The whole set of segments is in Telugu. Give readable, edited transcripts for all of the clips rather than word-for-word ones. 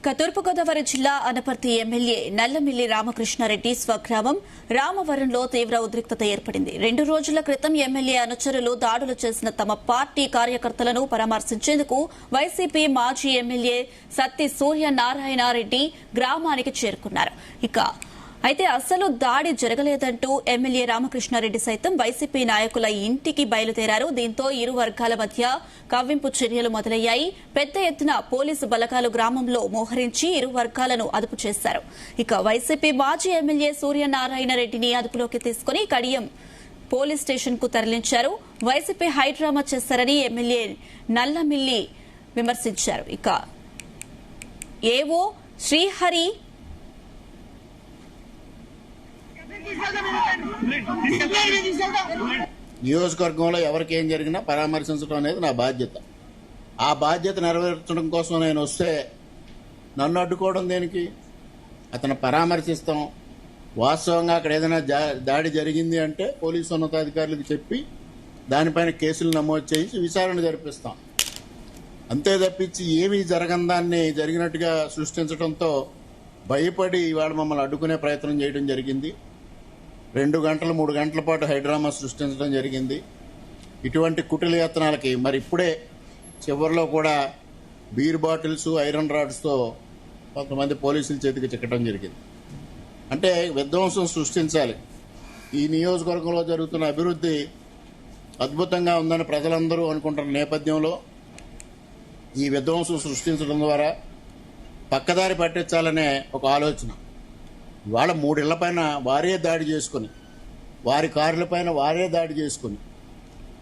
తూర్పుగోదావరి జిల్లా అనపర్తి ఎమ్మెల్యే నల్లమిల్లి రామకృష్ణారెడ్డి స్వగ్రామం రామవరంలో తీవ్ర ఉద్రిక్తత ఏర్పడింది. 2 రోజుల క్రితం ఎమ్మెల్యే అనుచరులు దాడులు చేసిన తమ పార్టీ కార్యకర్తలను పరామర్శించేందుకు వైసీపీ మాజీ ఎమ్మెల్యే సత్తి సూర్యనారాయణరెడ్డి గ్రామానికి చేరుకున్నారు. అయితే అసలు దాడి జరగలేదంటూ ఎమ్మెల్యే రామకృష్ణారెడ్డి సైతం వైసీపీ నాయకుల ఇంటికి బయలుదేరారు. దీంతో ఇరు వర్గాల మధ్య కవ్వింపు చర్యలు మొదలయ్యాయి. పెద్ద ఎత్తున పోలీసు బలగాలు గ్రామంలో మోహరించి ఇరు వర్గాలను అదుపు చేశారు. వైసీపీ మాజీ ఎమ్మెల్యే సూర్యనారాయణరెడ్డిని అదుపులోకి తీసుకుని కడియం పోలీస్ స్టేషన్ కు తరలించారు. వైసీపీ హైడ్రామా చేశారని ఎమ్మెల్యే నల్లమిల్లి విమర్శించారు. ఏవో శ్రీహరి నియోజకవర్గంలో ఎవరికి ఏం జరిగినా పరామర్శించడం అనేది నా బాధ్యత. ఆ బాధ్యత నెరవేర్చడం కోసం నేను వస్తే నన్ను అడ్డుకోవడం దేనికి? అతను పరామర్శిస్తాం. వాస్తవంగా అక్కడ ఏదైనా దాడి జరిగింది అంటే పోలీసు ఉన్నతాధికారులకు చెప్పి దానిపైన కేసులు నమోదు చేయించి విచారణ జరిపిస్తాం. అంతే తప్పించి ఏమీ జరగందాన్ని జరిగినట్టుగా సృష్టించడంతో భయపడి ఇవాళ మమ్మల్ని అడ్డుకునే ప్రయత్నం చేయడం జరిగింది. 2 గంటలు 3 గంటల పాటు హైడ్రామా సృష్టించడం జరిగింది. ఇటువంటి కుటిల యత్నాలకి మరి ఇప్పుడే చివరిలో కూడా బీర్ బాటిల్స్, ఐరన్ రాడ్స్తో కొంతమంది పోలీసుల చేతికి చిక్కడం జరిగింది. అంటే విధ్వంసం సృష్టించాలి. ఈ నియోజకవర్గంలో జరుగుతున్న అభివృద్ధి అద్భుతంగా ఉందని ప్రజలందరూ అనుకుంటున్న నేపథ్యంలో ఈ విధ్వంసం సృష్టించడం ద్వారా పక్కదారి పట్టించాలనే ఒక ఆలోచన. ఇవాళ 3 ఇళ్లపైన వారే దాడి చేసుకుని, వారి కార్లపైన వారే దాడి చేసుకుని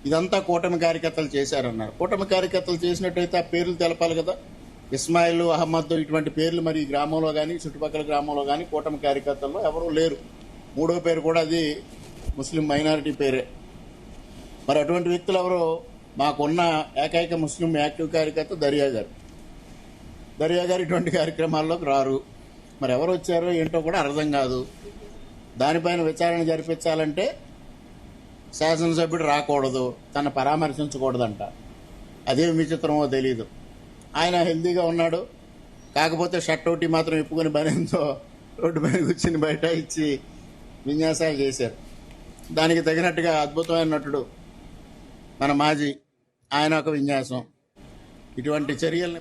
ఇదంతా కూటమి కార్యకర్తలు చేశారన్నారు. కూటమి కార్యకర్తలు చేసినట్టయితే ఆ పేర్లు తెలపాలి కదా. ఇస్మాయిల్, అహ్మద్ ఇటువంటి పేర్లు మరి ఈ గ్రామంలో కానీ చుట్టుపక్కల గ్రామంలో కానీ కూటమి కార్యకర్తల్లో ఎవరూ లేరు. 3వ పేరు కూడా అది ముస్లిం మైనారిటీ పేరే. మరి అటువంటి వ్యక్తులు ఎవరో మాకున్న ఏకైక ముస్లిం యాక్టివ్ కార్యకర్త దర్యా గారు ఇటువంటి కార్యక్రమాల్లోకి రారు. మరి ఎవరు వచ్చారో ఏంటో కూడా అర్థం కాదు. దానిపైన విచారణ జరిపించాలంటే శాసనసభ్యుడు రాకూడదు, తన పరామర్శించకూడదంట. అదేమి విచిత్రమో తెలీదు. ఆయన హెల్దీగా ఉన్నాడు. కాకపోతే షర్ట్ ఒకటి మాత్రం ఇప్పుకొని బనేంతో రోడ్డు మీద కూర్చుని బయట ఇచ్చి విన్యాసాలు చేశారు. దానికి తగినట్టుగా అద్భుతమైన నటుడు మన మాజీ, ఆయన ఒక విన్యాసం. ఇటువంటి చర్యల్ని